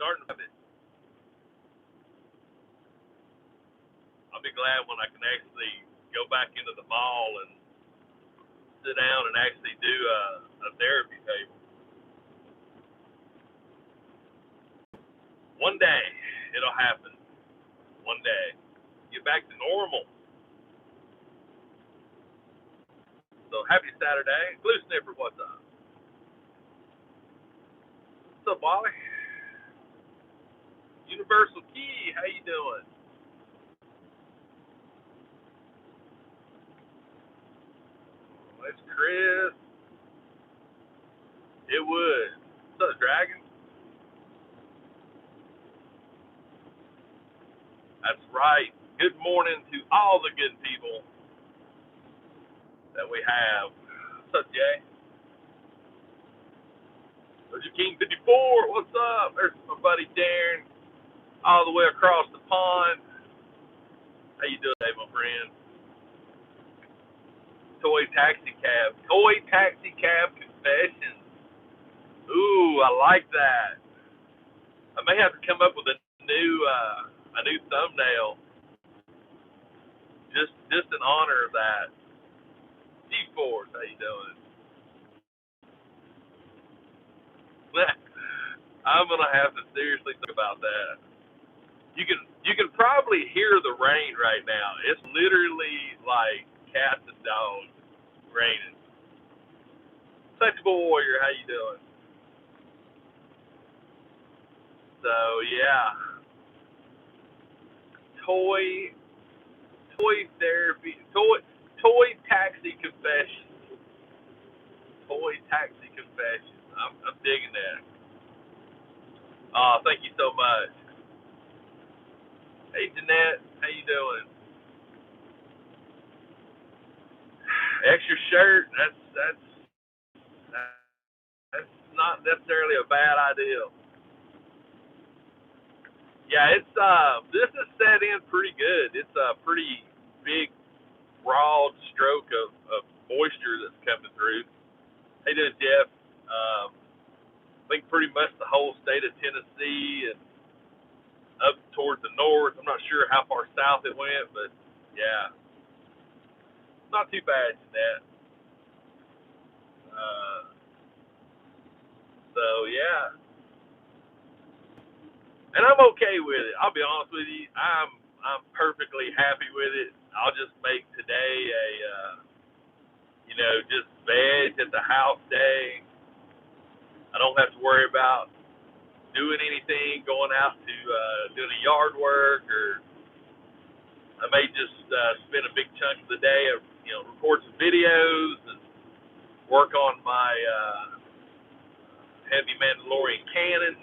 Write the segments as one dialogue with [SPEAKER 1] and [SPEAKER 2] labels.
[SPEAKER 1] starting to have it. I'll be glad when I can actually go back into the mall and sit down and actually do a therapy table. One day, it'll happen. One day. Get back to normal. So, happy Saturday. Blue Sniffer, what's up? What's up, Wally? Universal Key, how you doing? It's Chris. It would. What's up, Dragon? That's right. Good morning to all the good people that we have. What's up, Jay? There's your King 54. What's up? There's my buddy Darren, all the way across the pond. How you doing today, my friend? Toy taxi cab. Toy taxi cab confessions. Ooh, I like that. I may have to come up with a new thumbnail just in honor of that. G-Force, how you doing? I'm gonna have to seriously think about that. You can probably hear the rain right now. It's literally like cats and dogs raining. Sexual Warrior, how you doing? So yeah, toy therapy, toy taxi confessions, toy taxi confessions. I'm digging that. Oh, thank you so much. Hey Jeanette, how you doing? Extra shirt. That's not necessarily a bad idea. Yeah, it's this is set in pretty good. It's a pretty big, broad stroke of moisture that's coming through. Hey, doing Jeff? I think pretty much the whole state of Tennessee and up towards the north. I'm not sure how far south it went, but yeah, not too bad in that. Uh, so yeah, and I'm okay with it. I'll be honest with you. I'm perfectly happy with it. I'll just make today a just veg at the house day. I don't have to worry about doing anything, going out to doing the yard work, or I may just spend a big chunk of the day of record some videos and work on my heavy Mandalorian canon.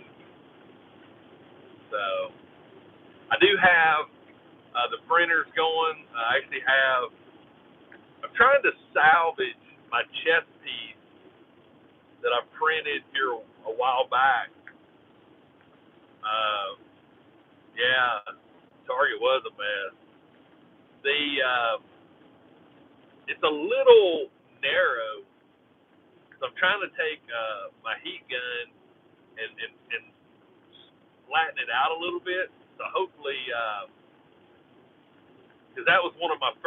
[SPEAKER 1] So I do have the printers going. I actually have. I'm trying to salvage my chess piece that I printed here a while back. Yeah, Target was a mess. It's a little narrow, so I'm trying to take my heat gun and flatten it out a little bit. So hopefully, because that was one of the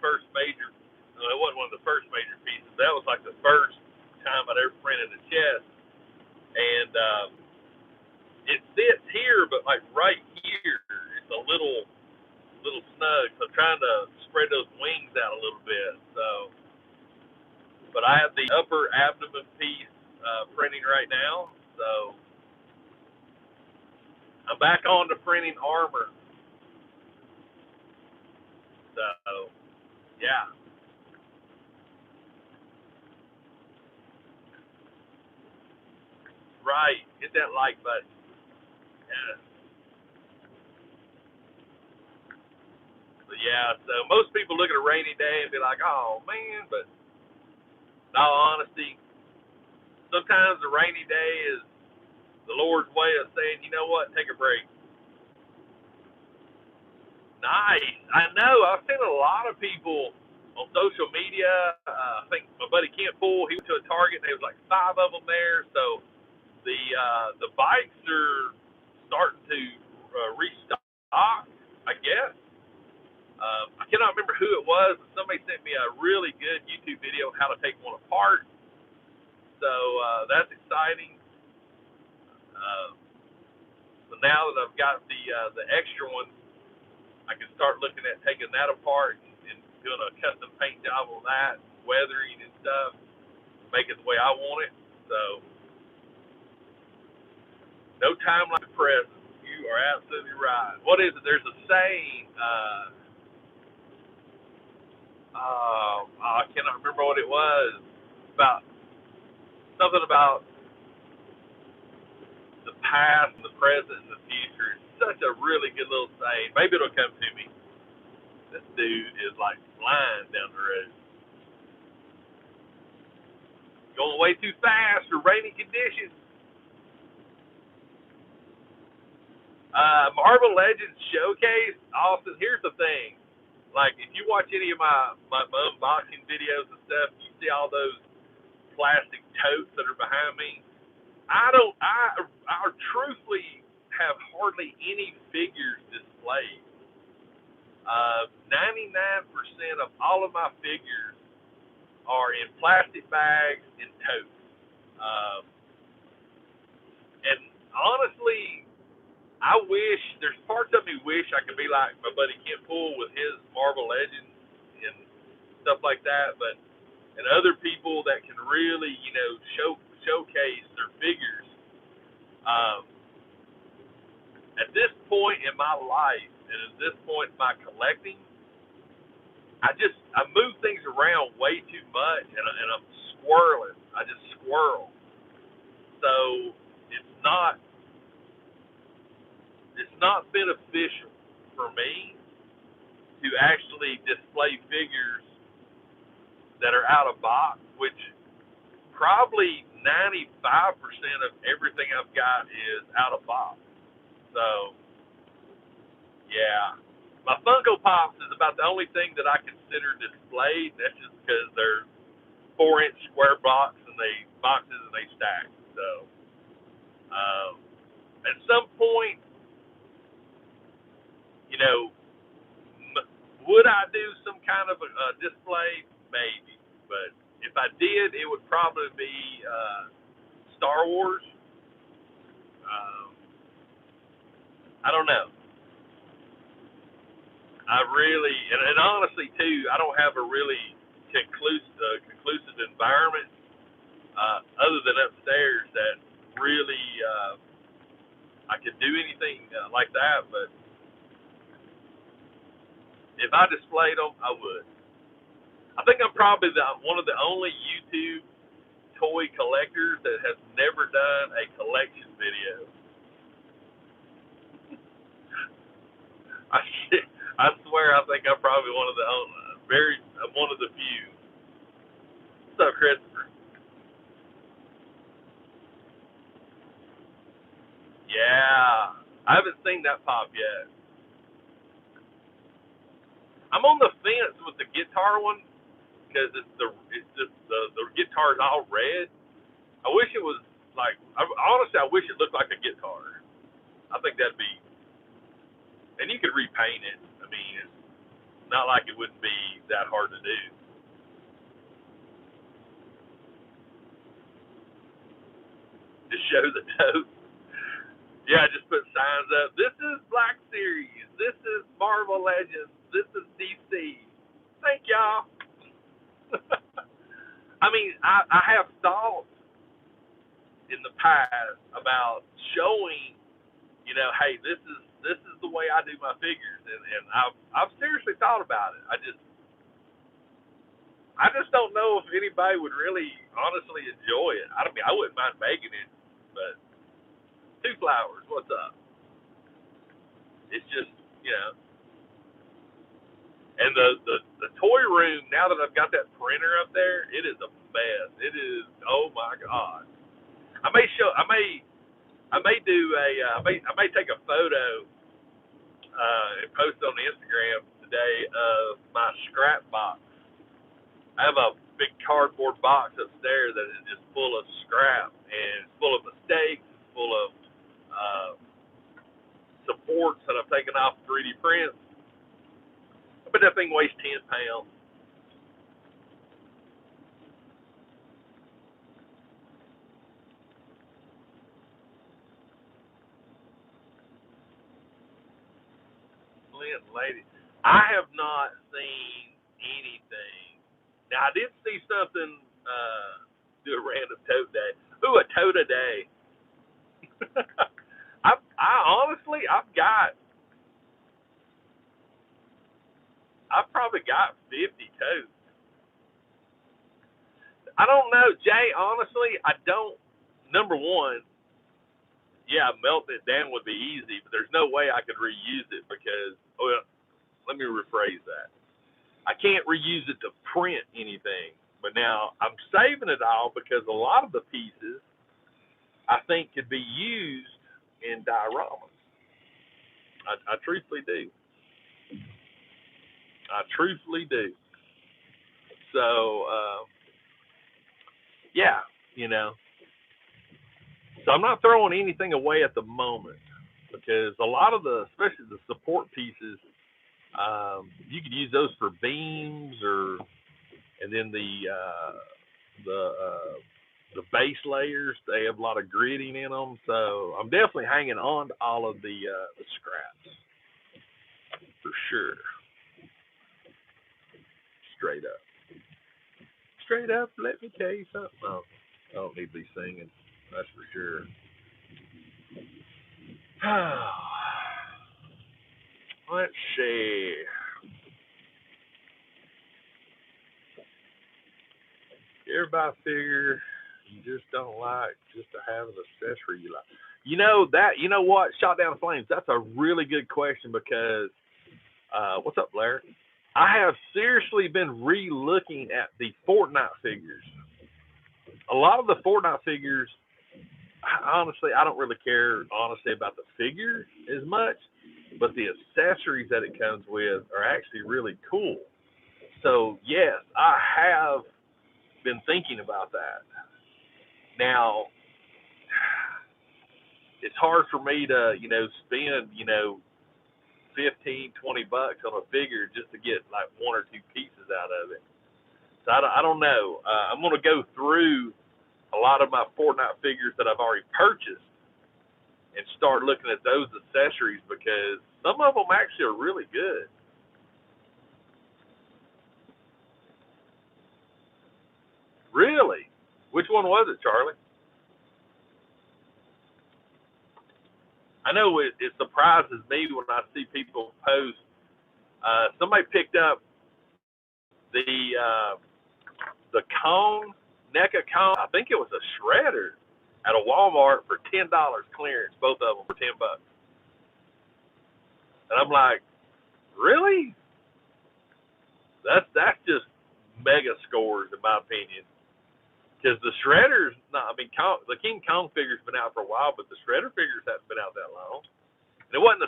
[SPEAKER 1] first major. No, it wasn't one of the first major pieces. That was like the first time I'd ever printed a chest, and it sits here, but like right here, it's a little snug. So I'm trying to spread those wings out a little bit. So, but I have the upper abdomen piece printing right now. So I'm back on to printing armor. So yeah. Right. Hit that like button. Yeah. But yeah, so most people look at a rainy day and be like, oh man, but in all honesty, sometimes a rainy day is the Lord's way of saying, you know what, take a break. Nice. I know. I've seen a lot of people on social media. I think my buddy Kent Poole, he went to a Target and there was like 5 of them there. So the bikes are starting to restock, I guess. I cannot remember who it was, but somebody sent me a really good YouTube video on how to take one apart. So that's exciting. So now that I've got the extra one, I can start looking at taking that apart and doing a custom paint job on that, weathering and stuff, make it the way I want it. So no time like the present. You are absolutely right. What is it? There's a saying. I cannot remember what it was. About something about the past, the present, and the future. It's such a really good little saying. Maybe it'll come to me. This dude is like flying down the road. Going way too fast for rainy conditions. Marvel Legends Showcase, Austin, here's the thing. Like, if you watch any of my unboxing videos and stuff, you see all those plastic totes that are behind me. I truthfully have hardly any figures displayed. 99% of all of my figures are in plastic bags and totes. And honestly, I wish, there's parts of me wish I could be like my buddy Ken Poole with his Marvel Legends and stuff like that, but, and other people that can really, showcase their figures. At this point in my life, and at this point in my collecting, I move things around way too much, and I'm squirreling. I just squirrel. So it's not beneficial for me to actually display figures that are out of box, which probably 95% of everything I've got is out of box. So, yeah. My Funko Pops is about the only thing that I consider displayed. That's just because they're 4-inch square boxes and they stack. So, at some point, would I do some kind of a display? Maybe. But if I did, it would probably be Star Wars. I don't know. I really, and honestly too, I don't have a really conclusive environment other than upstairs that really I could do anything like that. But if I displayed them, I would. I think I'm probably one of the only YouTube toy collectors that has never done a collection video. I swear, I think I'm probably one of the one of the few. What's up, Christopher? Yeah, I haven't seen that pop yet. I'm on the fence with the guitar one because the guitar's all red. I wish it was honestly, I wish it looked like a guitar. I think that'd be, and you could repaint it. I mean, it's not like it wouldn't be that hard to do. Just show the tote. Yeah, just put signs up. This is Black Series. This is Marvel Legends. This is DC. Thank y'all. I mean, I have thought in the past about showing, hey, this is the way I do my figures, and I've seriously thought about it. I just don't know if anybody would really honestly enjoy it. I mean, I wouldn't mind making it, but Two Flowers, what's up? It's just, and the toy room, now that I've got that printer up there, it is a mess. It is, oh my God. I may take a photo and post on the Instagram today of my scrap box. I have a big cardboard box upstairs that is just full of scrap, and it's full of mistakes, full of supports that I've taken off 3D prints. But that thing weighs 10 pounds. Flint Lady. I have not seen anything. Now, I did see something, do a random tote day. Ooh, a tote a day. I honestly, I've probably got 50 totes. I don't know, Jay, honestly, I don't. Number one, yeah, melting it down would be easy, but there's no way I could reuse it because, well, let me rephrase that. I can't reuse it to print anything. But now I'm saving it all because a lot of the pieces I think could be used in dioramas. I truthfully do. I truthfully do. So, yeah, you know. So I'm not throwing anything away at the moment because a lot of the, especially the support pieces, you could use those for beams or, and then the base layers, they have a lot of gritting in them. So I'm definitely hanging on to all of the scraps for sure. Straight up. Straight up, let me tell you something. Oh, I don't need to be singing, that's for sure. Let's see. Everybody figure you just don't like just to have an accessory you like. You know that. You know what? Shot down flames. That's a really good question because what's up, Blair? I have seriously been re-looking at the Fortnite figures. A lot of the Fortnite figures, honestly, I don't really care honestly about the figure as much, but the accessories that it comes with are actually really cool. So yes, I have been thinking about that. Now, it's hard for me to, spend, 15, $20 on a figure just to get like one or two pieces out of it. So I don't know. I'm going to go through a lot of my Fortnite figures that I've already purchased and start looking at those accessories because some of them actually are really good. Really? Which one was it, Charlie? I know it surprises me when I see people post. Somebody picked up the the cone, NECA cone. I think it was a shredder at a Walmart for $10 clearance. Both of them for $10. And I'm like, really? That's just mega scores in my opinion. Because the shredders, no, I mean, the King Kong figure's been out for a while, but the shredder figures haven't been out that long. And it wasn't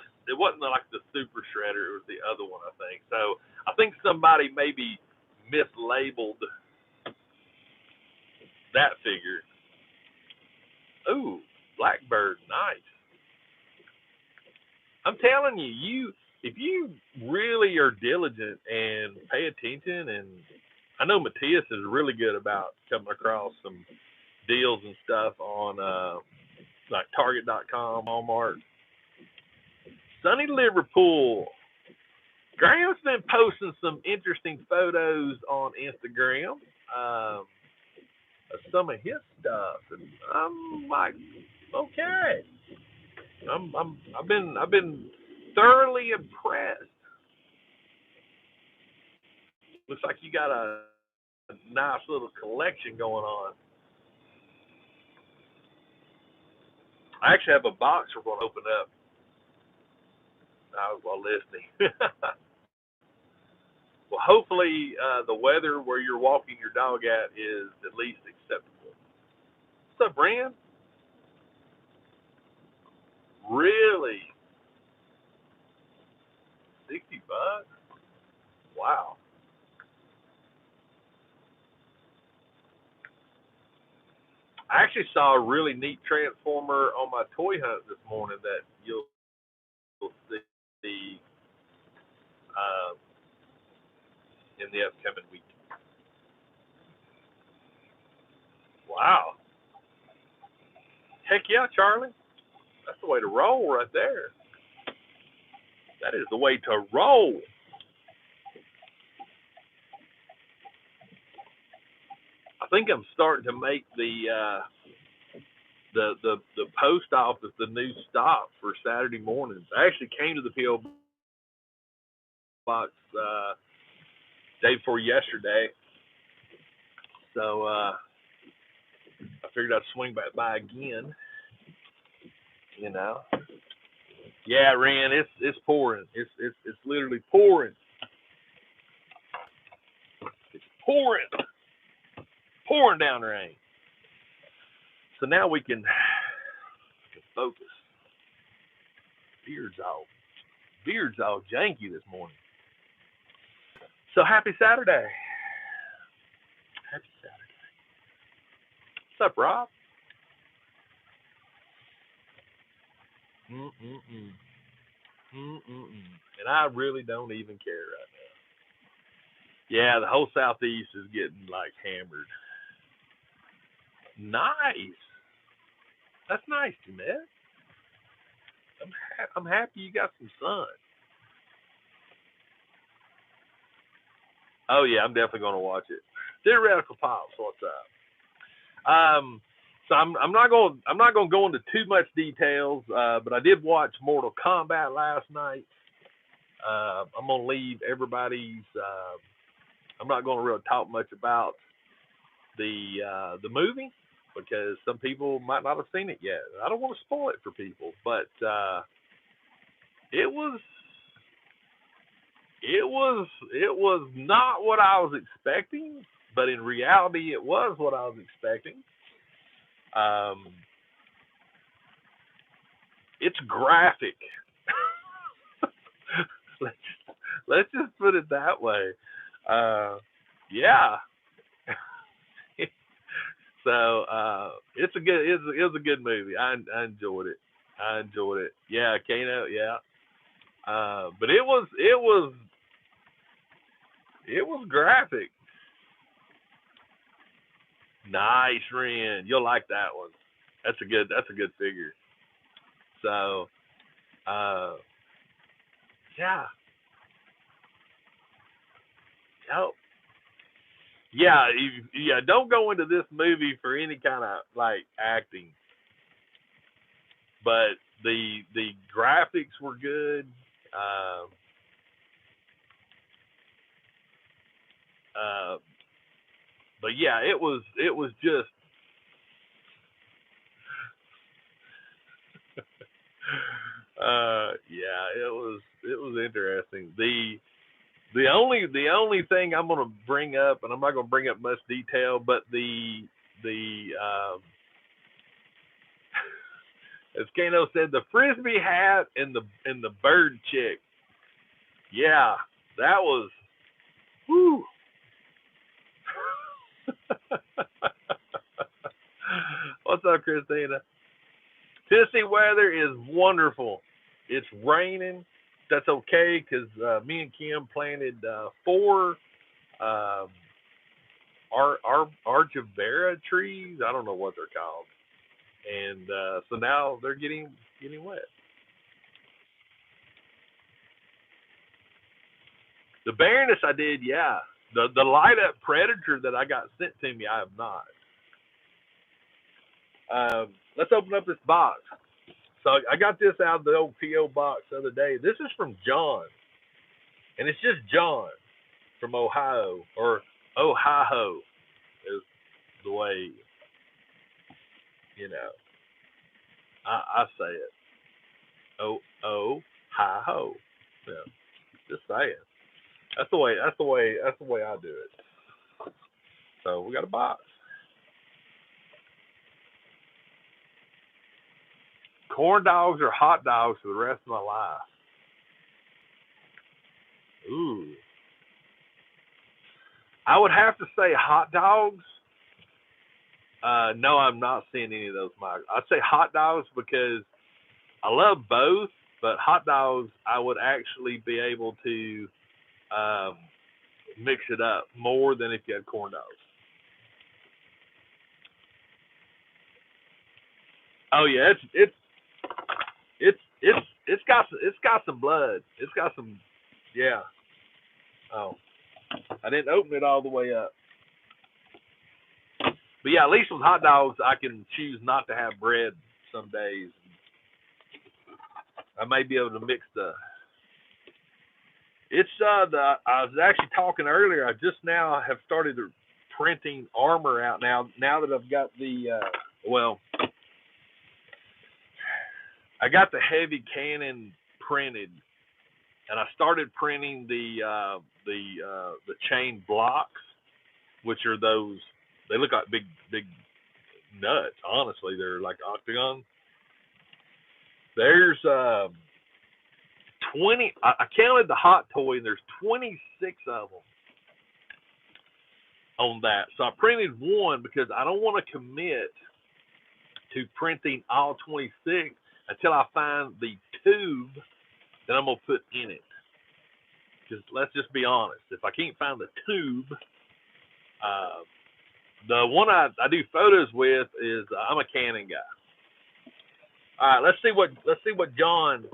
[SPEAKER 1] like the super shredder; it was the other one, I think. So I think somebody maybe mislabeled that figure. Ooh, Blackbird, nice. I'm telling you, if you really are diligent and pay attention, and I know Matthias is really good about coming across some deals and stuff on like Target.com, Walmart. Sunny Liverpool. Graham's been posting some interesting photos on Instagram of some of his stuff, and I'm like, okay. I've been thoroughly impressed. Looks like you got a nice little collection going on. I actually have a box we're going to open up while listening. Well, hopefully the weather where you're walking your dog at is at least acceptable. What's up, Brand? Really? $60? Wow. I actually saw a really neat transformer on my toy hunt this morning that you'll see um, in the upcoming week. Wow. Heck yeah, Charlie. That's the way to roll right there. That is the way to roll. I think I'm starting to make the post office the new stop for Saturday mornings. I actually came to the PO box day before yesterday, so I figured I'd swing back by again. You know, yeah, Ren, it's pouring. It's literally pouring. It's pouring down rain. So now we can focus. Beard's all janky this morning. So happy Saturday. Happy Saturday. What's up, Rob? And I really don't even care right now. Yeah, the whole Southeast is getting like hammered. Nice. That's nice, Jeanette. I'm happy you got some sun. Oh yeah, I'm definitely gonna watch it. Theoretical Pops, what's up? So I'm not gonna go into too much details, but I did watch Mortal Kombat last night. I'm gonna leave everybody's. I'm not gonna really talk much about the movie because some people might not have seen it yet. I don't want to spoil it for people, but it was not what I was expecting, but in reality, it was what I was expecting. It's graphic. let's just put it that way. Yeah. So it's a good it was a good movie. I enjoyed it. Yeah, Kano. Yeah. But it was graphic. Nice, Ren. You'll like that one. That's a good figure. So, yeah. Oh, yeah. Don't go into this movie for any kind of like acting, but the graphics were good. But yeah, it was just yeah, it was interesting. The only thing I'm gonna bring up, and I'm not gonna bring up much detail, but the as Kano said, the frisbee hat and the bird chick. Yeah, that was whoo. What's up, Christina? Tennessee weather is wonderful. It's raining. That's okay because me and Kim planted 4 archivera trees. I don't know what they're called, and so now they're getting wet. The Baroness I did, yeah. The light up Predator that I got sent to me, I have not. Let's open up this box. So I got this out of the old PO box the other day. This is from John, and it's just John from Ohio, or Ohio is the way I say it. Ohio. Yeah, just say it. That's the way I do it. So we got a box. Corn dogs or hot dogs for the rest of my life. Ooh. I would have to say hot dogs. No, I'm not seeing any of those. I'd say hot dogs because I love both, But hot dogs, I would actually be able to mix it up more than if you had corn dogs. Oh yeah, it's got some blood. It's got some, yeah. Oh, I didn't open it all the way up. But yeah, at least with hot dogs, I can choose not to have bread some days. I may be able to mix the. It's I was actually talking earlier. I just now have started printing armor out now. Now that I've got the well, I got the heavy cannon printed, and I started printing the chain blocks, which are those. They look like big nuts. Honestly, they're like octagon. There's 20. I counted the hot toy, and there's 26 of them on that. So I printed one because I don't want to commit to printing all 26 until I find the tube that I'm gonna put in it. Because let's just be honest, if I can't find the tube, the one I do photos with is I'm a Canon guy. All right, let's see what John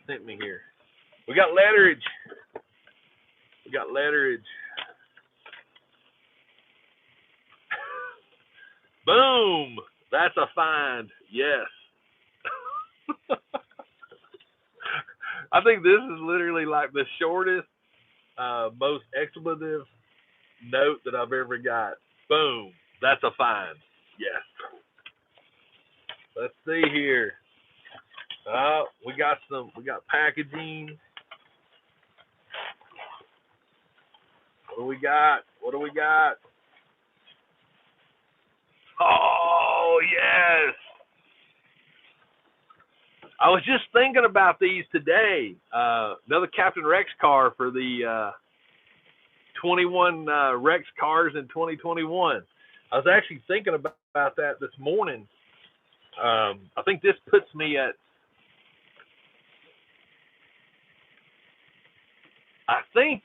[SPEAKER 1] sent me here. We got letterage. Boom! That's a find. Yes. I think this is literally like the shortest, most expletive note that I've ever got. Boom. That's a find. Yes. Let's see here. We got packaging. What do we got? Oh, yes. I was just thinking about these today. Another Captain Rex car for the 21 Rex cars in 2021. I was actually thinking about that this morning. I think this puts me at, I think,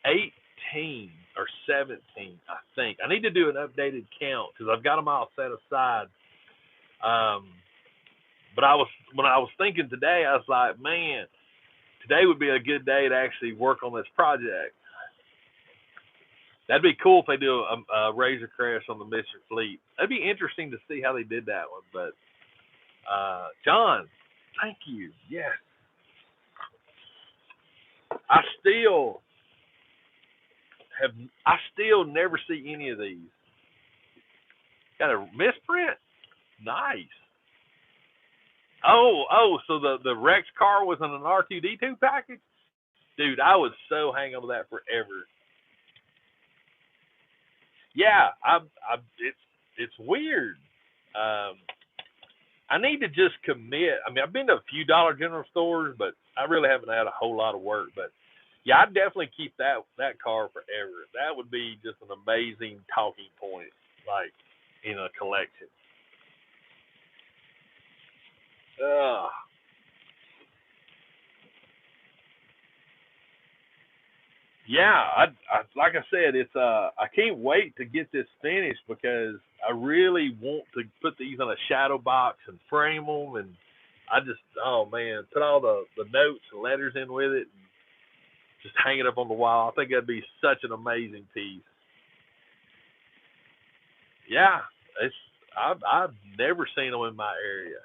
[SPEAKER 1] 18 or 17. I think I need to do an updated count because I've got them all set aside. But when I was thinking today, I was like, man, today would be a good day to actually work on this project. That'd be cool if they do a Razor Crest on the Mr. Fleet. That'd be interesting to see how they did that one. But John, thank you. Yes. I still never see any of these. Got a misprint? Nice. Oh, so the Rex car was in an R2D2 package? Dude, I would so hang on to that forever. Yeah, it's weird. I need to just commit. I mean, I've been to a few Dollar General stores, but I really haven't had a whole lot of work. But yeah, I'd definitely keep that car forever. That would be just an amazing talking point, like in a collection. Yeah, I like I said, it's I can't wait to get this finished because I really want to put these on a shadow box and frame them, and I just, oh man, put all the notes and letters in with it, and just hang it up on the wall. I think that'd be such an amazing piece. Yeah, I've never seen them in my area.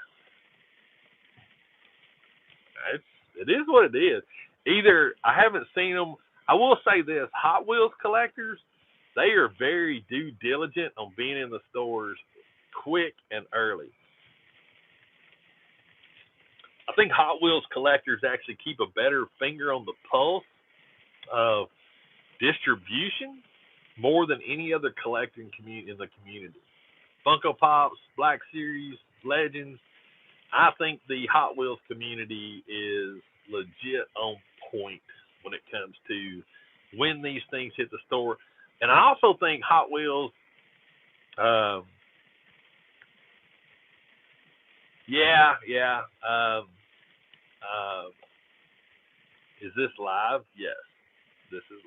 [SPEAKER 1] It is what it is. Either I haven't seen them. I will say this: Hot Wheels collectors, they are very due diligent on being in the stores quick and early. I think Hot Wheels collectors actually keep a better finger on the pulse of distribution more than any other collecting community in the community. Funko Pops, Black Series, Legends. I think the Hot Wheels community is legit on point when it comes to when these things hit the store. And I also think Hot Wheels, yeah. Is this live? Yes, this is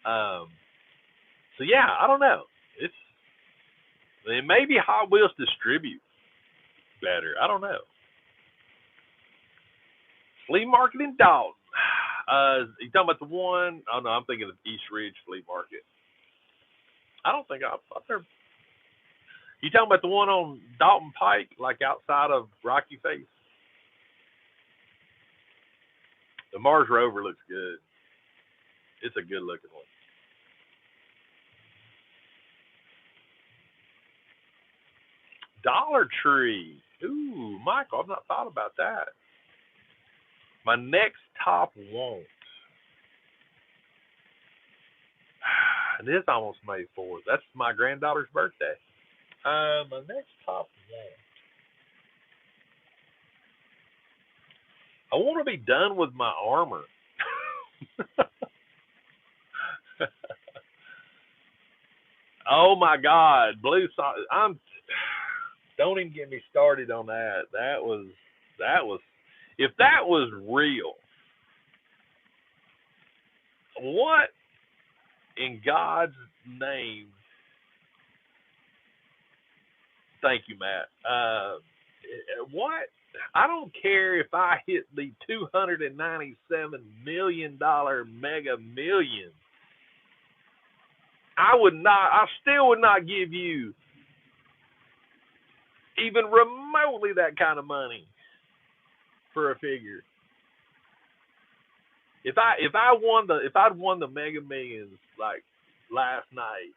[SPEAKER 1] live. So yeah, I don't know. It's maybe Hot Wheels distribute better. I don't know. Flea market in Dalton. You talking about the one? Oh no, I'm thinking of East Ridge Flea Market. I don't think I've never. You talking about the one on Dalton Pike, like outside of Rocky Face? The Mars Rover looks good. It's a good looking one. Dollar Tree. Ooh, Michael, I've not thought about that. My next top want. And it's almost May 4th. That's my granddaughter's birthday. My next top want. I want to be done with my armor. Oh my God, blue socks. Don't even get me started on that. That was if that was real. What in God's name? Thank you, Matt. What? I don't care if I hit the $297 million Mega Millions. I would not. I still would not give you even remotely that kind of money for a figure. If I'd won the Mega Millions like last night,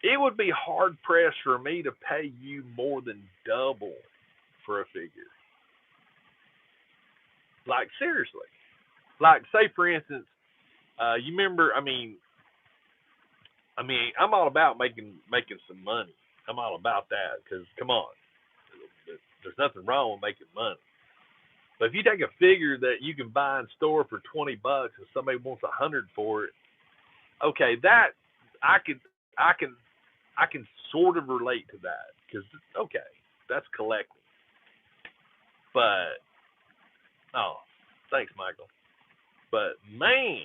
[SPEAKER 1] it would be hard pressed for me to pay you more than double for a figure. Like seriously. Like say for instance, you remember? I'm all about making some money. I'm all about that because come on, there's nothing wrong with making money. But if you take a figure that you can buy in store for $20 and somebody wants 100 for it, okay, that I can I can I can sort of relate to that because okay, that's collecting. But oh, thanks, Michael. But man,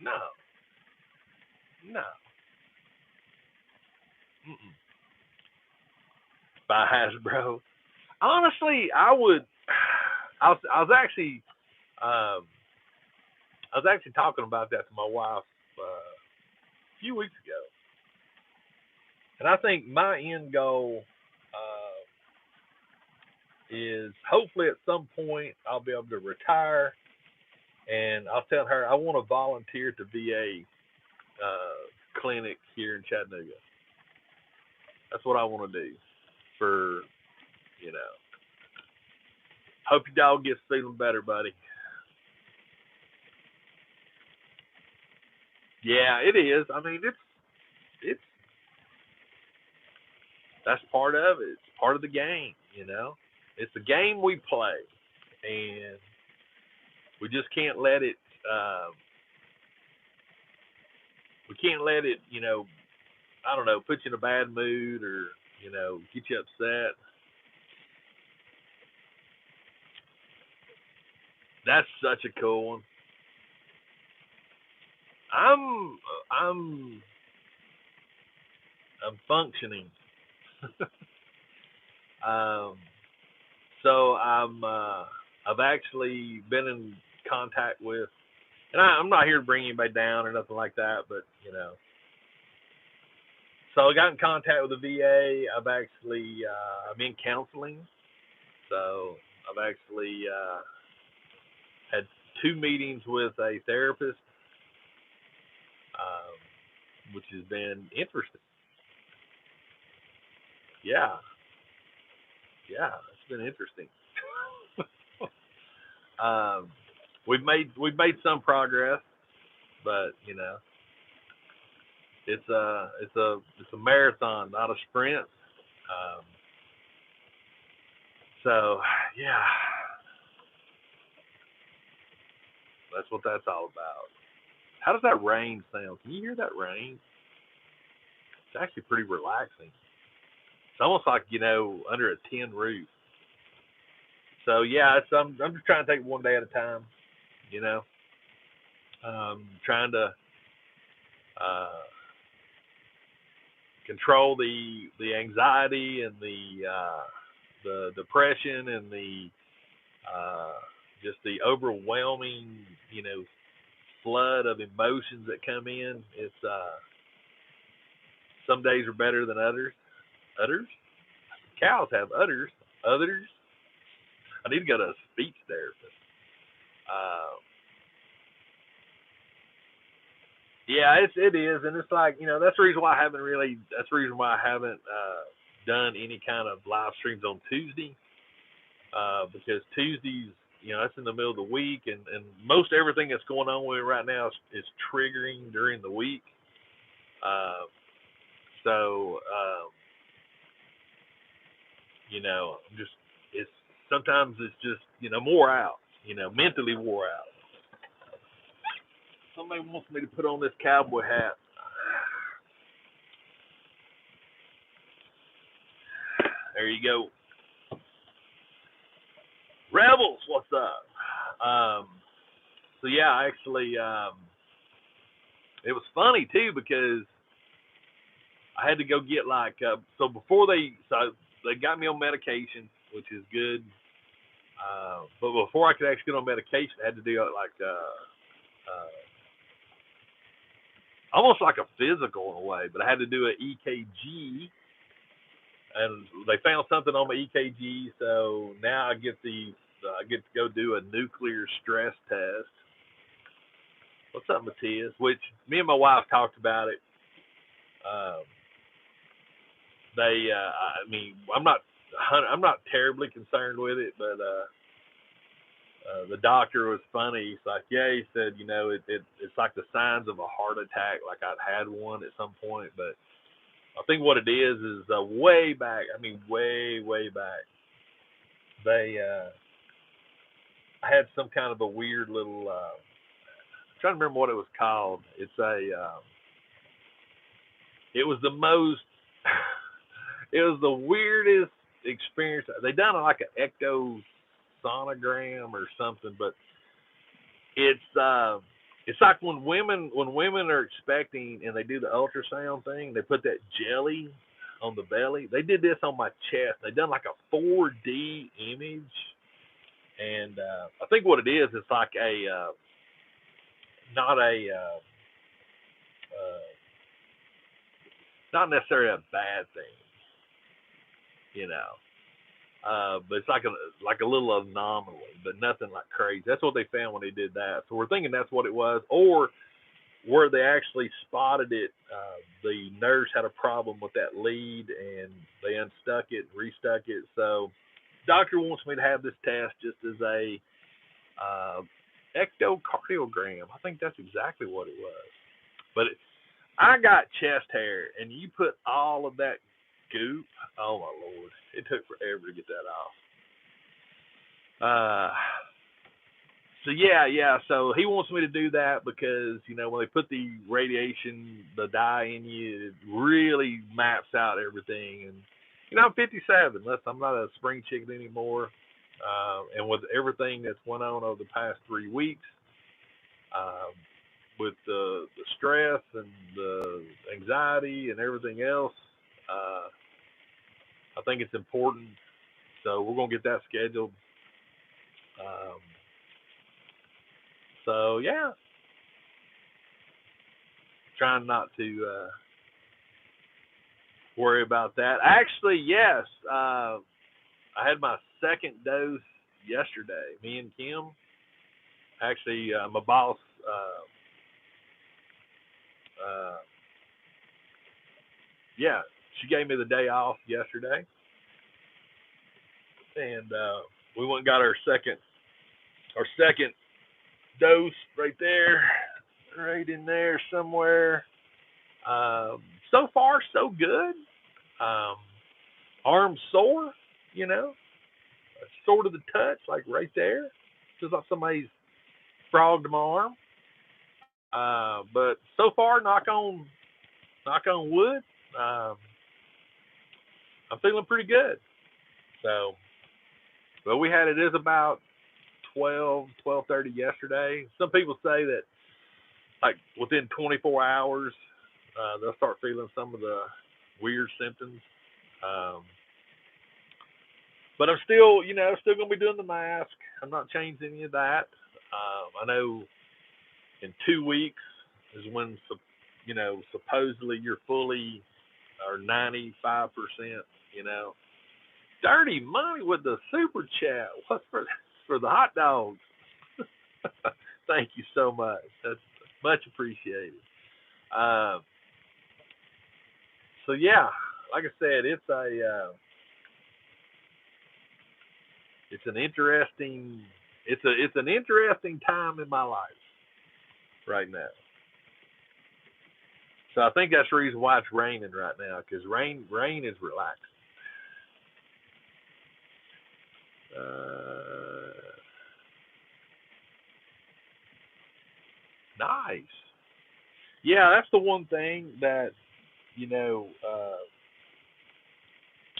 [SPEAKER 1] no, no, mm-mm. By Hasbro. Honestly, I would. Um, I was actually talking about that to my wife a few weeks ago, and I think my end goal is hopefully at some point I'll be able to retire, and I'll tell her I want to volunteer to VA clinic here in Chattanooga. That's what I want to do for you know. Hope your dog gets feeling better, buddy. Yeah, it is. I mean, it's that's part of it. It's part of the game, you know. It's the game we play, and we just can't let it. We can't let it, I don't know, put you in a bad mood or get you upset. That's such a cool one. I'm I'm I'm functioning. um, so I've actually been in contact with, and I'm not here to bring anybody down or nothing like that, but so I got in contact with the VA. I'm in counseling, so I've actually had two meetings with a therapist, which has been interesting. Yeah, yeah, it's been interesting. um, we've made some progress, but it's a marathon, not a sprint. Um, so yeah, that's what that's all about. How does that rain sound? Can you hear that rain? It's actually pretty relaxing. almost like, under a tin roof. So yeah, I'm just trying to take it one day at a time. You know, trying to control the anxiety and the depression and the just the overwhelming, flood of emotions that come in. It's some days are better than others. Others? Cows have udders. Others? I need to go to a speech therapist. Yeah, it is, and it's like that's the reason why I haven't done any kind of live streams on Tuesday, because Tuesdays, that's in the middle of the week, and most everything that's going on with it right now is triggering during the week. So I'm just sometimes it's just wore out, mentally wore out. Somebody wants me to put on this cowboy hat. There you go. Rebels, what's up? So yeah, actually, it was funny too because I had to go get so they got me on medication, which is good. But before I could actually get on medication, I had to do almost like a physical in a way, but I had to do an EKG, and they found something on my EKG, so now I get to go do a nuclear stress test. What's up, Matthias? Which me and my wife talked about it. I'm not terribly concerned with it, but the doctor was funny. He's like, yeah, he said, it's like the signs of a heart attack, like I'd had one at some point. But I think what it is way back. I mean, way back. I had some kind of a weird little. I'm trying to remember what it was called. It was the most. It was the weirdest experience. They done like an ectosonogram or something, but it's like when women are expecting and they do the ultrasound thing, they put that jelly on the belly. They did this on my chest. They done like a 4D image, and I think what it is, it's like not necessarily a bad thing, but it's like a little anomaly, but nothing like crazy. That's what they found when they did that. So we're thinking that's what it was, or where they actually spotted it. The nurse had a problem with that lead, and they unstuck it, restuck it. So, doctor wants me to have this test just as a ectocardiogram. I think that's exactly what it was. But I got chest hair, and you put all of that goop. Oh my Lord, it took forever to get that off. So yeah. So he wants me to do that because when they put the radiation, the dye in you, it really maps out everything. And I'm 57. I'm not a spring chicken anymore. And with everything that's went on over the past 3 weeks, with the stress and the anxiety and everything else, I think it's important. So we're gonna get that scheduled. So yeah, trying not to worry about that. Actually, yes, I had my second dose yesterday. Me and Kim. Actually, my boss. Yeah, she gave me the day off yesterday, and we went and got our second dose right there, right in there somewhere. So far, so good. Arm sore, sort of the touch, like right there. Just like somebody's frogged my arm. But so far, knock on wood. I'm feeling pretty good. So, but it is about 12:30 yesterday. Some people say that like within 24 hours, they'll start feeling some of the weird symptoms. Um, but I'm still, still gonna be doing the mask. I'm not changing any of that. I know in 2 weeks is when, supposedly you're fully or 95%. You know, Dirty Money with the super chat. What's for the hot dogs? Thank you so much. That's much appreciated. Um, so yeah, like I said, it's an interesting it's an interesting time in my life right now. So I think that's the reason why it's raining right now, because rain is relaxing. Uh, nice. Yeah, that's the one thing that you know.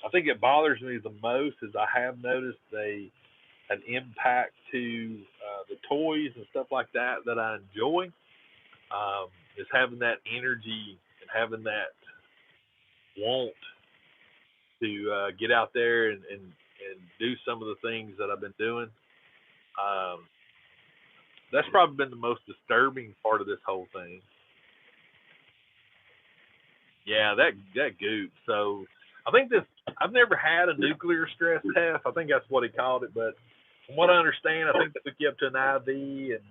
[SPEAKER 1] I think it bothers me the most is I have noticed an impact to the toys and stuff like that I enjoy. Is having that energy and having that want to get out there and do some of the things that I've been doing. Um, that's probably been the most disturbing part of this whole thing. Yeah, that goop. So I think this. I've never had a nuclear stress test. I think that's what he called it. But from what I understand, I think they took you up to an IV, and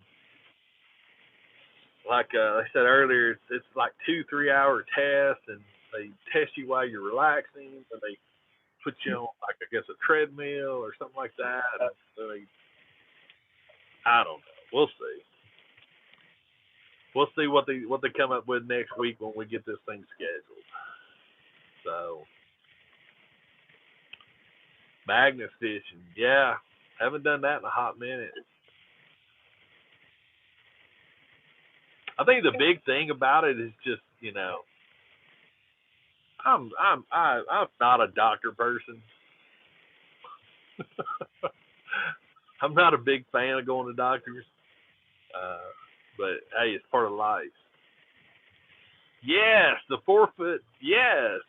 [SPEAKER 1] like I said earlier, it's like 2-3 hour tests, and they test you while you're relaxing, and they put you on like I guess a treadmill or something like that. So I don't know. We'll see. We'll see what they come up with next week when we get this thing scheduled. So magnet fishing, yeah, haven't done that in a hot minute. I think the big thing about it is just I'm not a doctor person. I'm not a big fan of going to doctors. Uh, but hey, it's part of life. Yes, the 4 foot. Yes,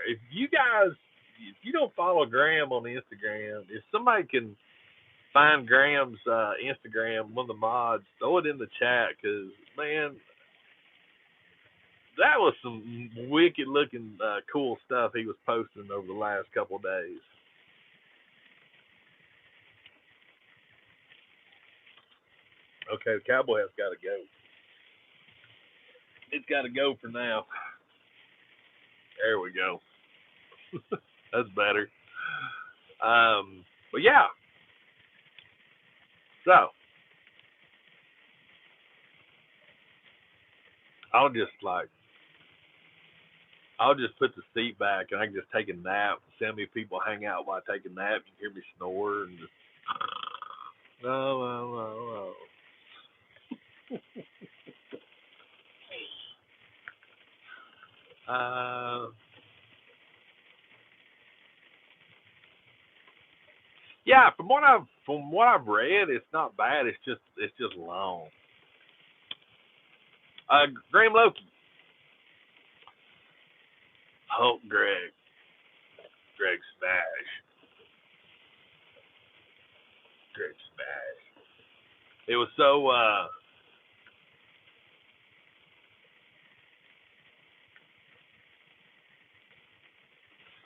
[SPEAKER 1] if you guys, if you don't follow Graham on Instagram, if somebody can find Graham's Instagram, one of the mods, throw it in the chat, because man, that was some wicked looking cool stuff he was posting over the last couple of days. Okay, the cowboy has got to go. It's got to go for now. There we go. That's better. But yeah. So I'll just like I'll just put the seat back and I can just take a nap. See how many people hang out while I take a nap. You can hear me snore and just no. Uh, yeah, from what I've read, it's not bad. It's just long. Graham Loki, Hulk, Greg Smash, Greg Smash. It was so.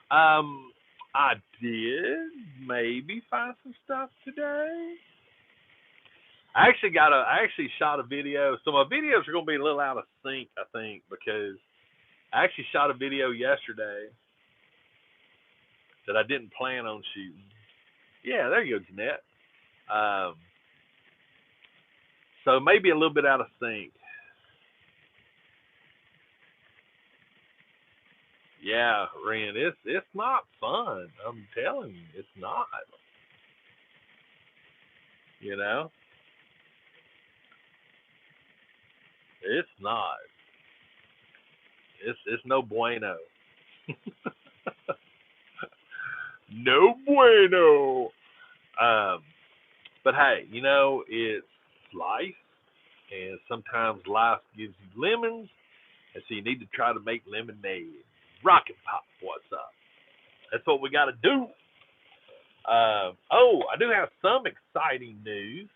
[SPEAKER 1] Um, I did maybe find some stuff today. I actually shot a video. So my videos are gonna be a little out of sync, I think, because I actually shot a video yesterday that I didn't plan on shooting. Yeah, there you go, Jeanette. Um, so maybe a little bit out of sync. Yeah, Ren, it's not fun. I'm telling you, it's not. You know, it's not. It's no bueno. No bueno. Um, but hey, it's life, and sometimes life gives you lemons, and so you need to try to make lemonade. Rocket Pop, what's up? That's what we got to do. I do have some exciting news.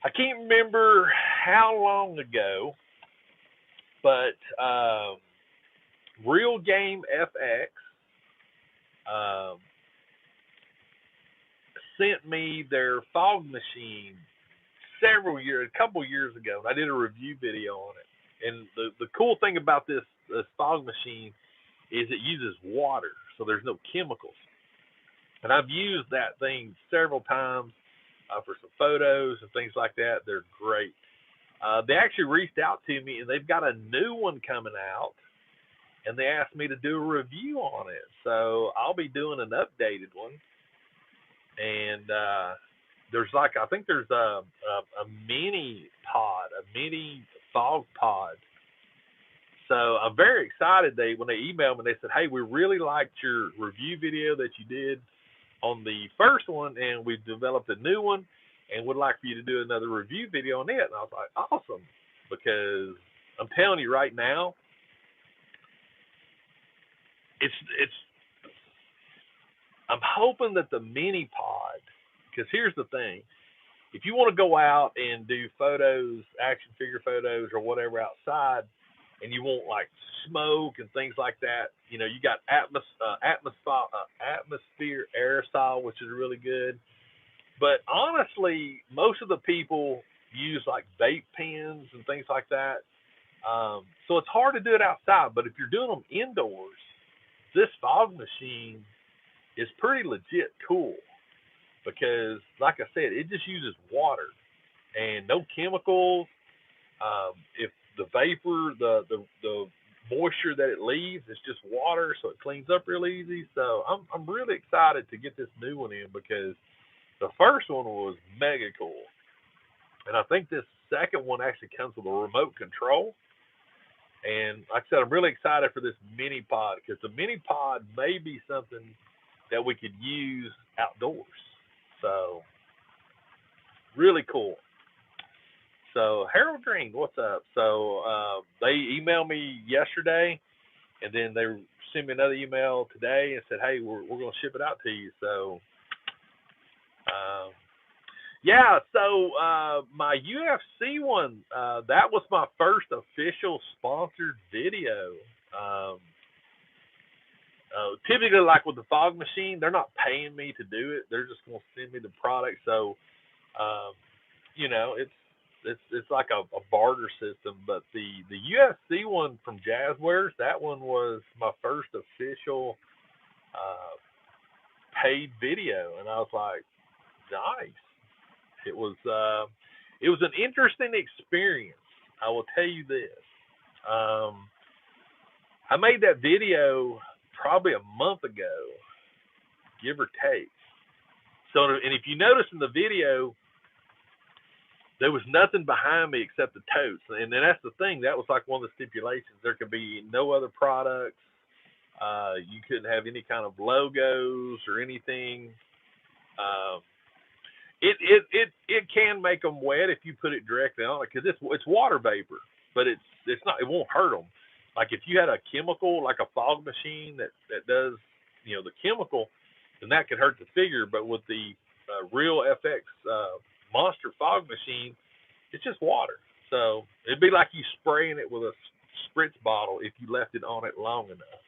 [SPEAKER 1] I can't remember how long ago, but Real Game FX um, sent me their fog machine a couple years ago, and I did a review video on it. And the cool thing about this fog machine is it uses water, so there's no chemicals. And I've used that thing several times for some photos and things like that. They're great. They actually reached out to me, and they've got a new one coming out, and they asked me to do a review on it. So I'll be doing an updated one. And I think there's a mini pod, a mini fog pod. So I'm very excited. When they emailed me, they said, "Hey, we really liked your review video that you did on the first one, and we've developed a new one, and would like for you to do another review video on it." And I was like, "Awesome," because I'm telling you right now, it's. I'm hoping that the mini pod, because here's the thing: if you want to go out and do photos, action figure photos, or whatever outside, and you want like smoke and things like that, you got atmosphere aerosol, which is really good. But honestly, most of the people use like vape pens and things like that. So it's hard to do it outside. But if you're doing them indoors, this fog machine is pretty legit cool because, like I said, it just uses water and no chemicals. If the vapor, the moisture that it leaves, it's just water, so it cleans up real easy. So I'm really excited to get this new one in because the first one was mega cool, and I think this second one actually comes with a remote control. And like I said, I'm really excited for this mini pod because the mini pod may be something that we could use outdoors. So really cool. So Harold Green, what's up? So they emailed me yesterday, and then they sent me another email today and said, "Hey, we're going to ship it out to you." So yeah. So my UFC one, that was my first official sponsored video. Um, Typically, like with the fog machine, they're not paying me to do it. They're just going to send me the product. So, um, it's like a barter system. But the UFC one from Jazzwares, that one was my first official paid video, and I was like, nice. It was an interesting experience. I will tell you this. Um, I made that video probably a month ago, give or take. So, and if you notice in the video, there was nothing behind me except the totes, and then that's the thing. That was like one of the stipulations. There could be no other products. You couldn't have any kind of logos or anything. Um, it can make them wet if you put it directly on it because it's water vapor, but it's not, it won't hurt them. Like if you had a chemical like a fog machine that does the chemical, then that could hurt the figure. But with the Real FX monster fog machine, it's just water. So it'd be like you spraying it with a spritz bottle if you left it on it long enough.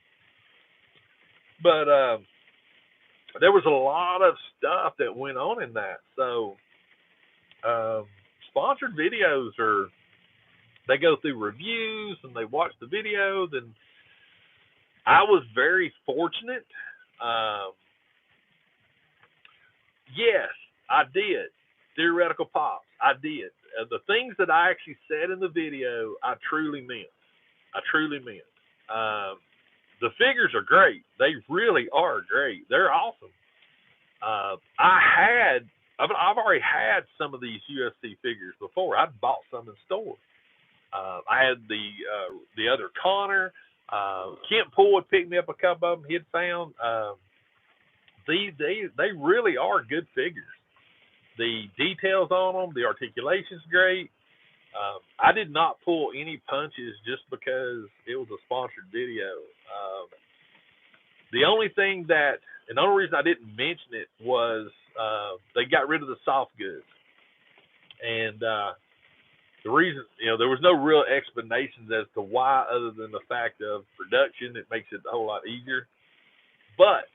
[SPEAKER 1] But there was a lot of stuff that went on in that. So sponsored videos they go through reviews and they watch the videos, and I was very fortunate. Um, yes, I did. Theoretical pops, I did. The things that I actually said in the video, I truly meant. I truly meant. The figures are great. They really are great. They're awesome. I've already had some of these UFC figures before. I'd bought some in store. I had the other Connor. Kent Poole had picked me up a couple of them. He had found they really are good figures. The details on them, the articulation's great. I did not pull any punches just because it was a sponsored video. The only thing that, and the only reason I didn't mention it was they got rid of the soft goods. And the reason, there was no real explanations as to why, other than the fact of production. It makes it a whole lot easier. But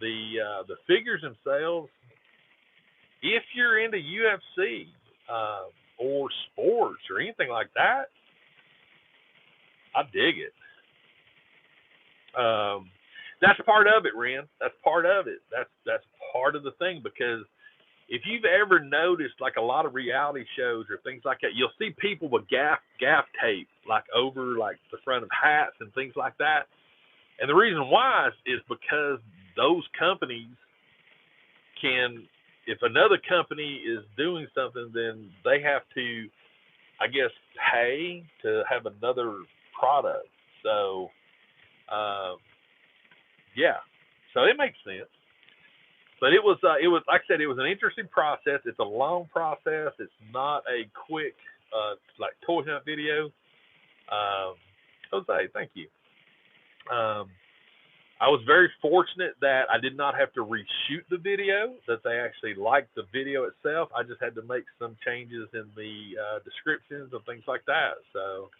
[SPEAKER 1] the figures themselves, if you're into UFC or sports or anything like that, I dig it. That's part of it, Ren. That's part of it. That's part of the thing, because if you've ever noticed, like a lot of reality shows or things like that, you'll see people with gaff tape like over like the front of hats and things like that. And the reason why is because those companies can, if another company is doing something, then they have to, I guess, pay to have another product. So, yeah. So it makes sense. But it was like I said, it was an interesting process. It's a long process. It's not a quick like toy hunt video. Jose, thank you. I was very fortunate that I did not have to reshoot the video, that they actually liked the video itself. I just had to make some changes in the descriptions and things like that. So,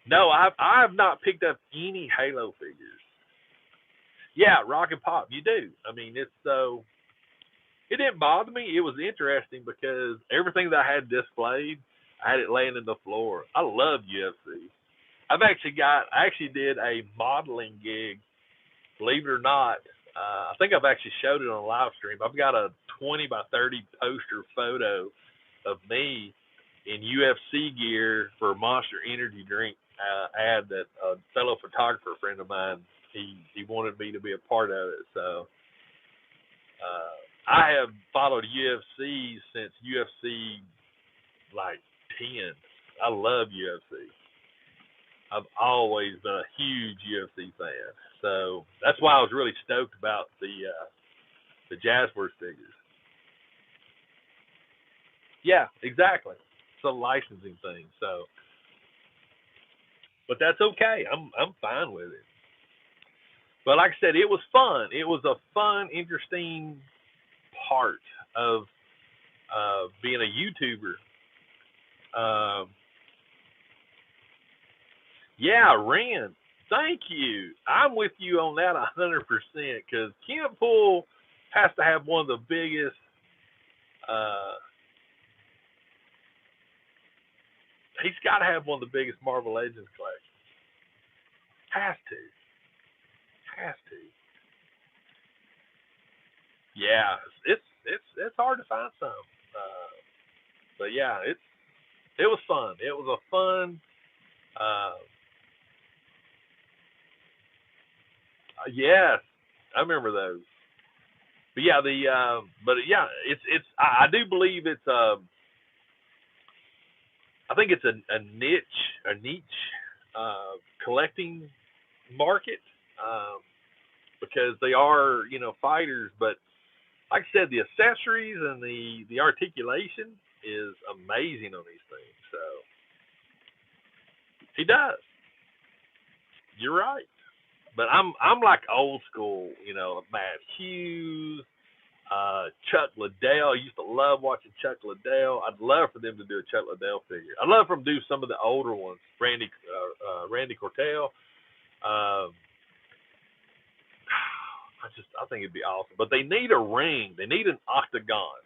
[SPEAKER 1] no, I have not picked up any Halo figures. Yeah, Rock and Pop, you do. I mean, it's so, it didn't bother me. It was interesting because everything that I had displayed, I had it laying in the floor. I love UFC. I actually did a modeling gig, believe it or not. I think I've actually showed it on a live stream. I've got a 20 by 30 poster photo of me in UFC gear for a Monster Energy drink ad that a fellow photographer friend of mine, he wanted me to be a part of it. So I have followed UFC since UFC like 10. I love UFC. I've always been a huge UFC fan, so that's why I was really stoked about the Jazzverse figures. Yeah, exactly. It's a licensing thing, so, but that's okay. I'm fine with it. But like I said, it was fun. It was a fun, interesting part of being a YouTuber. Yeah, Ren, thank you. I'm with you on that 100% because Kent Poole has to have one of the biggest he's got to have one of the biggest Marvel Legends collections. Has to. Yeah, it's hard to find some. But yeah, it was fun. It was a fun yes, I remember those. But yeah, it's I do believe it's I think it's a niche collecting market because they are fighters, but like I said, the accessories and the articulation is amazing on these things. So he does. You're right. But I'm like old school, Matt Hughes, Chuck Liddell. I used to love watching Chuck Liddell. I'd love for them to do a Chuck Liddell figure. I'd love for them to do some of the older ones, Randy Cortell. I think it'd be awesome. But they need a ring. They need an octagon.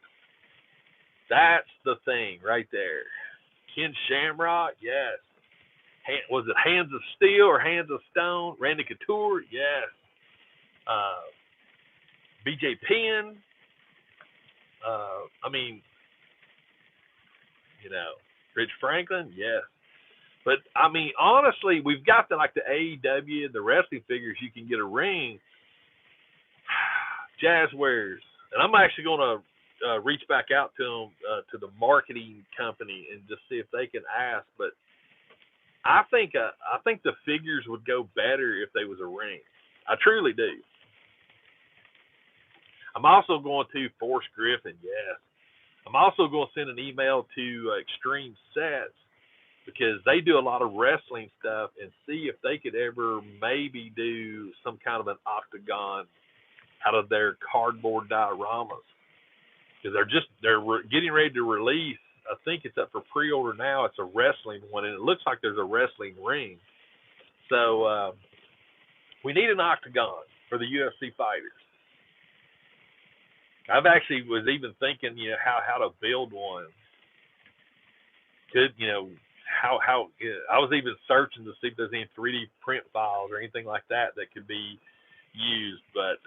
[SPEAKER 1] That's the thing right there. Ken Shamrock, yes. Was it Hands of Steel or Hands of Stone? Randy Couture, yes. BJ Penn. I mean, Rich Franklin, yes. But I mean, honestly, we've got the AEW, the wrestling figures. You can get a ring. Jazzwares, and I'm actually going to reach back out to them, to the marketing company, and just see if they can ask. But I think the figures would go better if they was a ring. I truly do. I'm also going to Forrest Griffin. Yes. I'm also going to send an email to Extreme Sets because they do a lot of wrestling stuff and see if they could ever maybe do some kind of an octagon out of their cardboard dioramas because they're getting ready to release. I think it's up for pre-order now. It's a wrestling one, and it looks like there's a wrestling ring. So we need an octagon for the UFC fighters. I've actually was even thinking, how to build one. Could how I was even searching to see if there's any 3D print files or anything like that could be used, but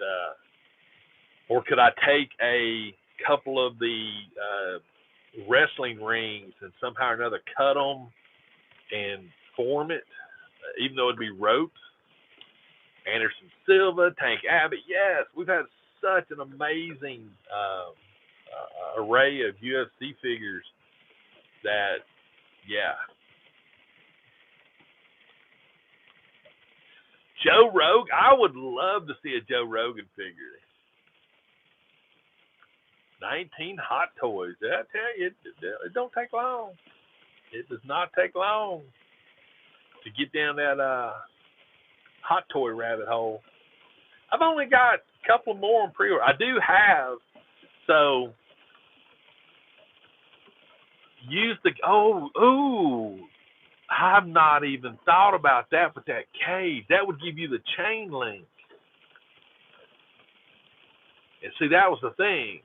[SPEAKER 1] or could I take a couple of the wrestling rings and somehow or another cut them and form it, even though it'd be ropes. Anderson Silva, Tank Abbott. Yes, we've had such an amazing array of UFC figures that, yeah. Joe Rogan. I would love to see a Joe Rogan figure. 19 Hot Toys. I tell you, it don't take long. It does not take long to get down that hot toy rabbit hole. I've only got a couple more in pre-order. I do have, so use the, I've not even thought about that, but that cage, that would give you the chain link. And see, that was the thing.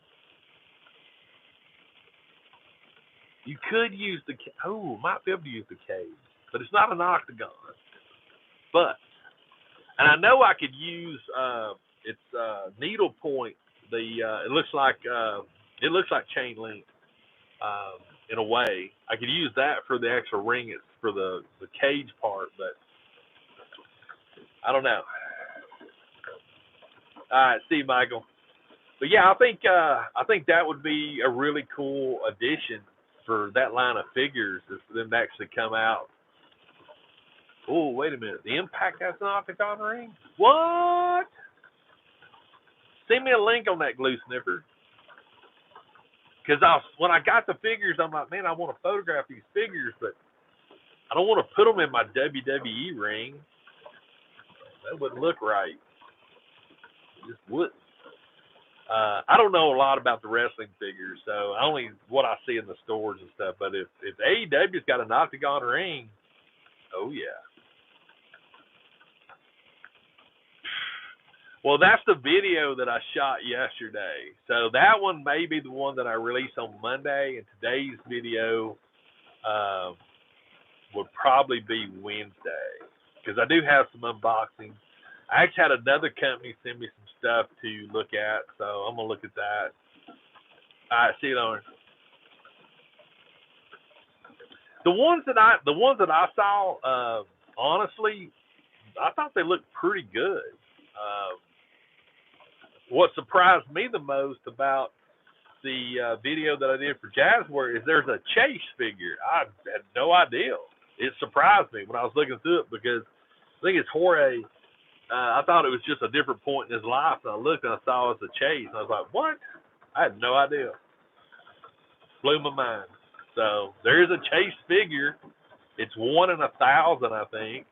[SPEAKER 1] You could use might be able to use the cage, but it's not an octagon. But, and I know I could use it's needle point. It looks like chain link in a way. I could use that for the actual ring. It's for the cage part, but I don't know. All right, see you, Michael. But yeah, I think that would be a really cool addition for that line of figures, is for them to actually come out. Oh, wait a minute. The Impact has an octagon ring? What? Send me a link on that, Glue Sniffer. Because when I got the figures, I'm like, man, I want to photograph these figures, but I don't want to put them in my WWE ring. That wouldn't look right. It just wouldn't. I don't know a lot about the wrestling figures, so only what I see in the stores and stuff. But if AEW's got an octagon ring, oh yeah. Well, that's the video that I shot yesterday. So that one may be the one that I release on Monday, and today's video would probably be Wednesday, because I do have some unboxing. I actually had another company send me some stuff to look at, so I'm gonna look at that. All right, see you, Lauren. The ones that I saw, honestly, I thought they looked pretty good. What surprised me the most about the video that I did for Jazzware is there's a Chase figure. I had no idea. It surprised me when I was looking through it, because I think it's Jorge. I thought it was just a different point in his life, and I looked and I saw it was a Chase. And I was like, what? I had no idea. Blew my mind. So there is a Chase figure. It's 1 in 1,000, I think,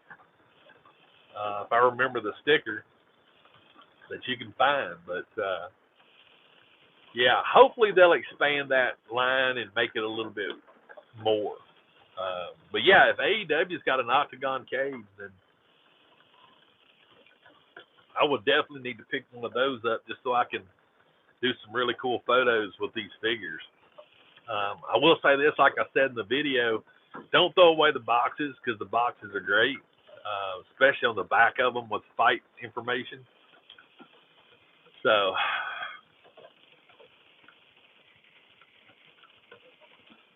[SPEAKER 1] if I remember the sticker that you can find. But yeah, hopefully they'll expand that line and make it a little bit more. But yeah, if AEW's got an octagon cage, then I would definitely need to pick one of those up just so I can do some really cool photos with these figures. I will say this, like I said in the video, don't throw away the boxes, because the boxes are great, especially on the back of them with fight information. So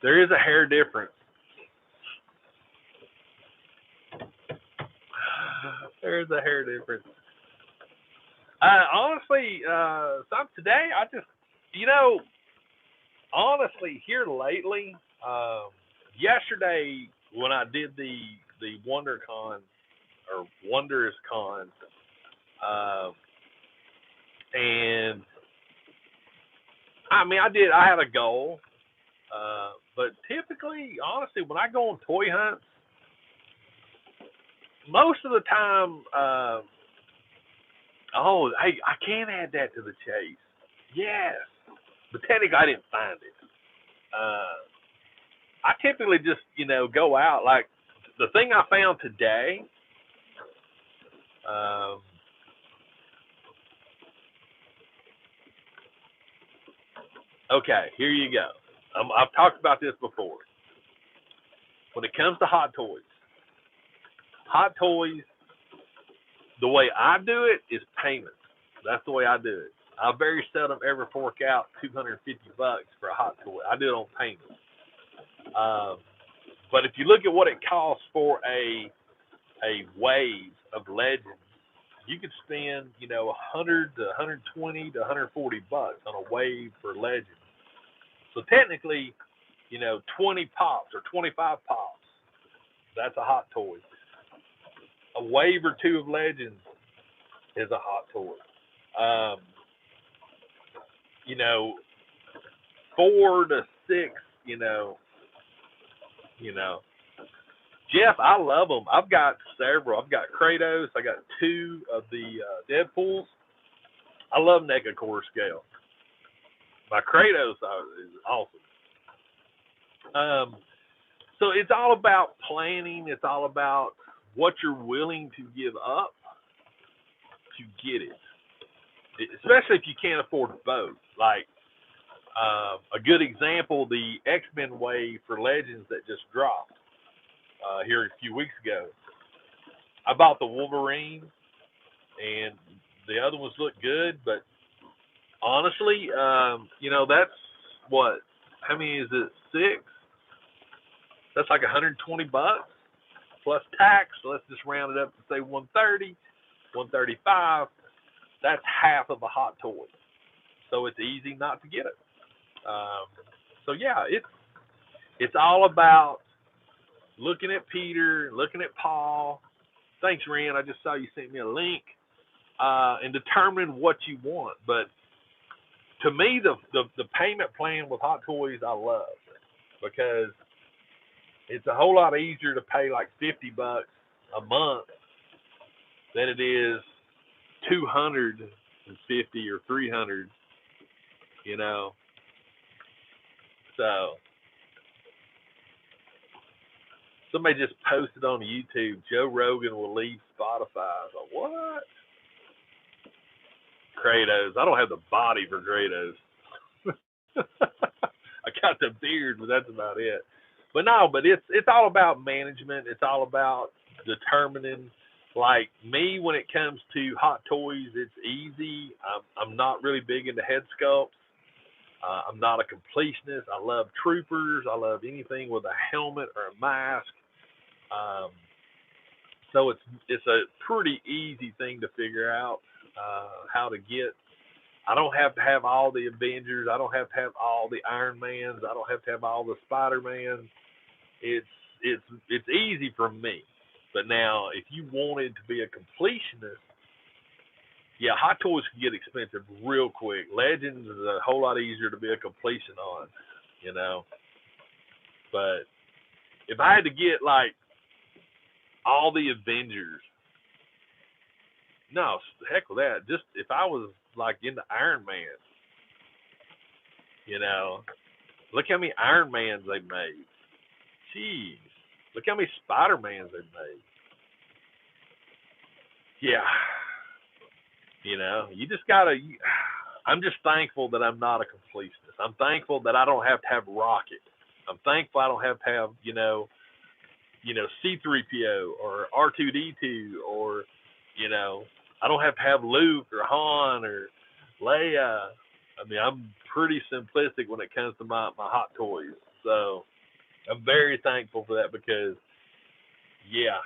[SPEAKER 1] there is a hair difference. There is a hair difference. Honestly, today I just, honestly, here lately, yesterday when I did the the WonderCon or Wondrous Con, and I mean, I had a goal, but typically, honestly, when I go on toy hunts, most of the time, oh, hey, I can add that to the chase. Yes, but technically, I didn't find it. I typically just, go out. Like the thing I found today. Okay, here you go. I've talked about this before. When it comes to hot toys, the way I do it is payments. That's the way I do it. I very seldom ever fork out $250 for a hot toy. I do it on payments. But if you look at what it costs for a wave of legends, you could spend, 100 to 120 to 140 bucks on a wave for legends. So technically, 20 pops or 25 pops, that's a hot toy. A wave or two of legends is a hot toy. 4 to 6, Jeff, I love them. I've got several. I've got Kratos. I got 2 of the Deadpools. I love NECA core scale. My Kratos is awesome. So it's all about planning. It's all about what you're willing to give up to get it. Especially if you can't afford both. Like a good example, the X-Men wave for Legends that just dropped here a few weeks ago. I bought the Wolverine, and the other ones look good, but honestly, that's what? How many is it? 6? That's like 120 bucks plus tax. So let's just round it up to say 130, 135. That's half of a hot toy. So it's easy not to get it. So yeah, it's all about looking at Peter, looking at Paul. Thanks, Ren. I just saw you sent me a link, and determining what you want. But to me, the payment plan with Hot Toys I love because it's a whole lot easier to pay like $50 a month than it is $250 or $300. So somebody just posted on YouTube, Joe Rogan will leave Spotify. I was like, what? Kratos. I don't have the body for Kratos. I got the beard, but that's about it. But no, but it's all about management. It's all about determining. Like me, when it comes to hot toys, it's easy. I'm not really big into head sculpts. I'm not a completionist. I love troopers. I love anything with a helmet or a mask. So it's a pretty easy thing to figure out how to get. I don't have to have all the Avengers. I don't have to have all the Iron Mans. I don't have to have all the Spider-Mans. It's easy for me. But now, if you wanted to be a completionist, yeah, Hot Toys can get expensive real quick. Legends is a whole lot easier to be a completion on, But if I had to get, like, all the Avengers, no, heck with that. Just if I was, like, into Iron Man, look how many Iron Mans they've made. Jeez. Look how many Spider-Mans they've made. Yeah. You just gotta. I'm just thankful that I'm not a completionist. I'm thankful that I don't have to have Rocket. I'm thankful I don't have to have C-3PO or R2-D2 or I don't have to have Luke or Han or Leia. I mean, I'm pretty simplistic when it comes to my hot toys. So I'm very thankful for that because, yeah.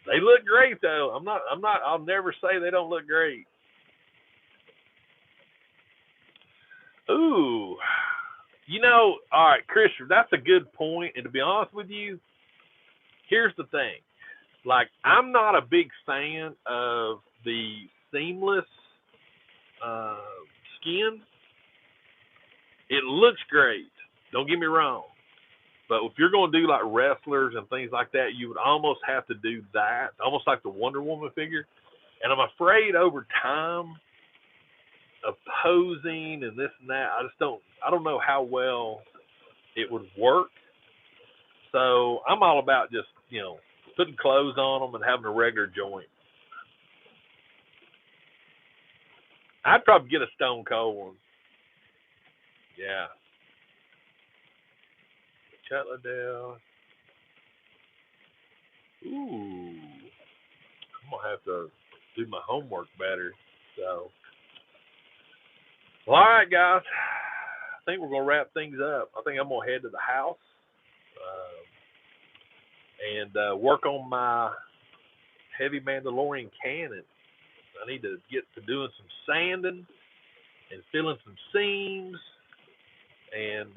[SPEAKER 1] They look great though. I'll never say they don't look great. Ooh. You know, all right, Christopher, that's a good point. And to be honest with you, here's the thing. Like, I'm not a big fan of the seamless uh, skin. It looks great. Don't get me wrong. But if you're going to do like wrestlers and things like that, you would almost have to do that, almost like the Wonder Woman figure. And I'm afraid over time of posing and this and that, I don't know how well it would work. So I'm all about just, putting clothes on them and having a regular joint. I'd probably get a Stone Cold one. Yeah. Chat Liddell. Ooh. I'm going to have to do my homework better. So, well, all right, guys. I think we're going to wrap things up. I think I'm going to head to the house and work on my heavy Mandalorian cannon. I need to get to doing some sanding and filling some seams and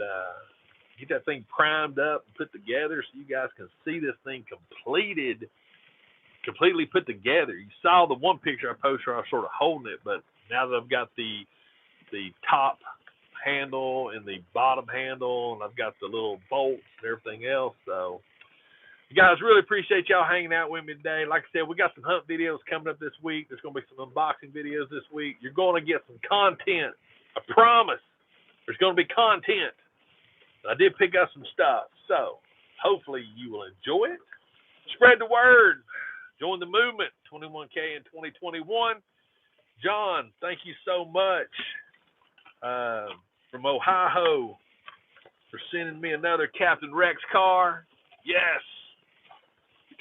[SPEAKER 1] get that thing primed up and put together so you guys can see this thing completely put together. You saw the one picture I posted where I was sort of holding it, but now that I've got the top handle and the bottom handle, and I've got the little bolts and everything else. So, you guys, really appreciate y'all hanging out with me today. Like I said, we got some hunt videos coming up this week. There's going to be some unboxing videos this week. You're going to get some content. I promise. There's going to be content. I did pick up some stuff. So, hopefully you will enjoy it. Spread the word. Join the movement. 21K in 2021. John, thank you so much. From Ohio for sending me another Captain Rex car. Yes.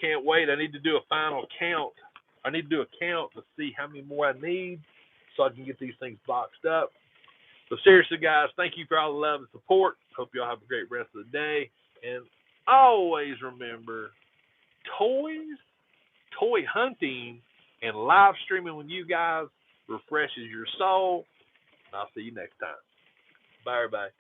[SPEAKER 1] Can't wait. I need to do a final count. I need to do a count to see how many more I need so I can get these things boxed up. So seriously, guys, thank you for all the love and support. Hope you all have a great rest of the day. And always remember, toys, toy hunting, and live streaming with you guys refreshes your soul. I'll see you next time. Bye, everybody.